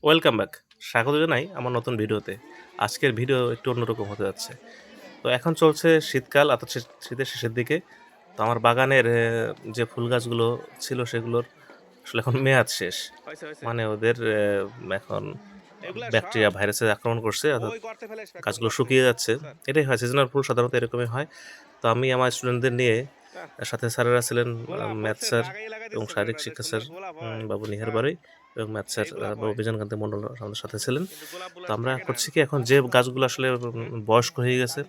Welcome back. স্বাগত জানাই আমার নতুন ভিডিওতে। আজকের ভিডিও একটু অন্যরকম হতে যাচ্ছে। তো এখন চলছে শীতকাল, অর্থাৎ শীতের শেষের দিকে। তো আমার বাগানের যে ফুল গাছগুলো ছিল সেগুলোর আসলে এখন মেয়াদ শেষ। হইছে, হইছে। মানে ওদের এখন এগুলা ব্যাকটেরিয়া, সব ভাইরাসে আক্রমণ করছে, অর্থাৎ ওই গর্তে ফেলে স্প্রে করুন, গাছগুলো গর্তে ফেলে। শুকিয়ে যাচ্ছে। স্যার, এটাই হয়, সিজনাল ফুল সাধারণত এরকমই হয়। তো আমি আমার স্টুডেন্টদের নিয়ে আহ সাথে স্যারেরা ছিলেন গোলাপ ম্যাথ হইছে, স্যার লাগাই এবং দিচ্ছে তো শারীরিক এটা যে শিক্ষা স্যার সুন্দর গোলাপ হয়। বাবু নিহার হ্যাঁ, বাড়ি এবং ম্যাথ স্যার এই গোলাপ বাবু হয়। বিজনকান্তি মণ্ডল আমাদের সাথে ছিলেন। কিন্তু গোলাপগুলো তো আর আমরা থাকে না। করছি কি, এখন যে গাছগুলো আসলে হুম? বয়স্ক হয়ে গেছে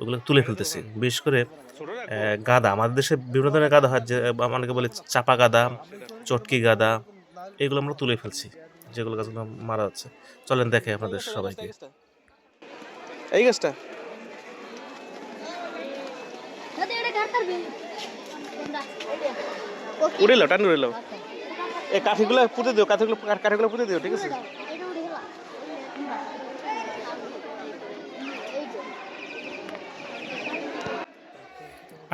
ওগুলো তুলে এটা তো ফেলতেছি। হন। বিশেষ করে ছোট রাখবো? গাঁদা, আমাদের দেশে বিভিন্ন ধরনের গাঁদা হয়, যে অনেকে বলে চাপা গাঁদা, সেটা। চটকি গাঁদা, এগুলো আমরা তুলে ফেলছি, যেগুলো গাছগুলো মারা যাচ্ছে। চলেন দেখে এই আপনাদের গাছটা, এই গাছটা, সবাইকে। এই গাছটা। এই গাছটা? উড়ে টান উড়ে এই কাঠিগুলো পুঁতে দিও, কাঠিগুলো পুঁতে দিও, ঠিক আছে?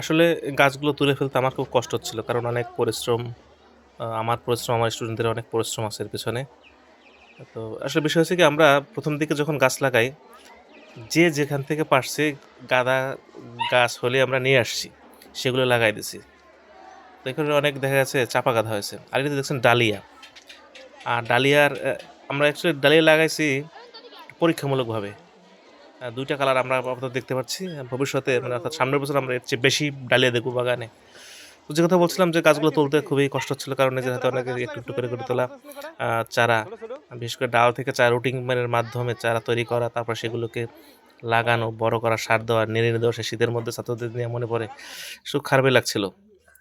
আসলে গাছগুলো তুলে ফেলতে আমার খুব কষ্ট হচ্ছিল, কারণ অনেক পরিশ্রম, আমার পরিশ্রম, আমার স্টুডেন্টদের অনেক পরিশ্রম আছে এর পেছনে। তো আসলে বিষয় হচ্ছে কি, আমরা প্রথম দিকে যখন গাছ লাগাই, যে যেখান থেকে পারছি গাঁদা গাছ হলে আমরা নিয়ে আসছি, সেগুলো লাগাই দিছি। তো এখানে অনেক দেখা যাচ্ছে চাপা গাঁদা হয়েছে, আর এটা দেখছেন ডালিয়া। আর ডালিয়ার আমরা অ্যাকচুয়ালি ডালিয়া লাগাইছি পরীক্ষামূলকভাবে। ২ টা কালার আমরা আপাতত দেখতে পাচ্ছি। ভবিষ্যতে মানে অর্থাৎ সামনের বছর আমরা এর চেয়ে বেশি ডালিয়া দেখব বাগানে। তো যে কথা বলছিলাম, যে গাছগুলো তুলতে খুবই কষ্ট হচ্ছিল, কারণ নিজের হাতে অনেক একটু, একটু করে তোলা চারা, ছোট ছোট। বিশেষ করে ডাল থেকে চারা রুটিং এর মাধ্যমে চারা তৈরি করা, তারপর সেগুলোকে লাগানো, বড় করা, সার দেওয়া, নেড়ে দেওয়া। সে শীতের মধ্যে ছাত্রদের নিয়ে মনে পড়ে খুব খারাপই লাগছিল।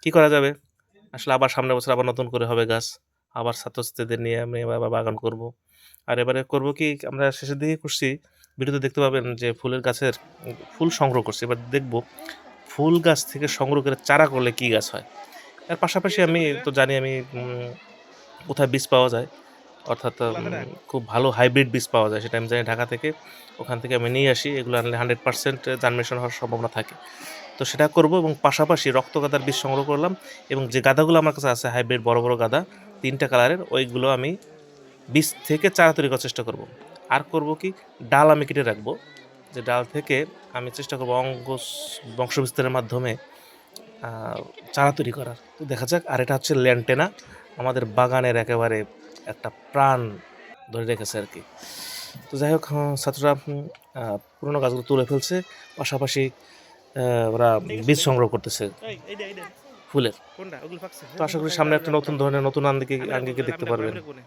কি করা যাবে? আসলে আবার সামনের বছর আবার নতুন করে হবে গাছ। আবার ছাত্রছাত্রীদের নিয়ে আমি আবার বাগান করব। আর এবারে করব কি, আমরা শেষের দিকে করছি, ভিডিওতে দেখতে পাবেন যে ফুলের গাছের ফুল সংগ্রহ করছি। এবার দেখব ফুল গাছ থেকে সংগ্রহ করে চারা করলে কি গাছ হয়। এর কি পাশাপাশি হয়েছে আমি বড়িরা? তো জানি আমি কোথায় বীজ পাওয়া যায়, অর্থাৎ গোলাপ এটা? খুব ভালো হাইব্রিড বীজ পাওয়া যায়, সেটা আমি জানি ঢাকা থেকে। ওখান থেকে আমি নিয়ে আসি। এগুলো আনলে 100% জার্মিনেশন হওয়ার সম্ভাবনা থাকে। তো সেটা করব, এবং পাশাপাশি রক্তগাঁদার বীজ সংগ্রহ করলাম, এবং যে গাঁদাগুলো আমার কাছে আছে হাইব্রিড বড়, বড় গাঁদা ৩ টা কালারের, ওইগুলো আমি বীজ থেকে চারা তৈরি করার চেষ্টা করব। আর করব কি, ডাল আমি কেটে রাখবো। যে ডাল থেকে আমি চেষ্টা করব বংশবিস্তারের মাধ্যমে আ চারা তৈরি করার। তো দেখা যাক। আর এটা হচ্ছে ল্যান্টেনা, আমাদের বাগানের একেবারে একটা প্রাণ ধরে রেখেছে আরকি। তো যাই হোক, ছাত্ররা আ পুরোনো গাছগুলো তুলে ফেলছে। পাশাপাশি ওরা এই গাছটা, বীজ এই গাছটা। সংগ্রহ করতেছে এইটা। ফুলের। কোনটা? ওগুলো পাকছে? তো হ্যাঁ, আশা করি কোথায় সামনে এগুলো একটা এগুলো নতুন মোটা। ধরনের নতুন আমি রাখবো, আঙ্গিকে দেখতে আমি পারবেন। রাখবো নে।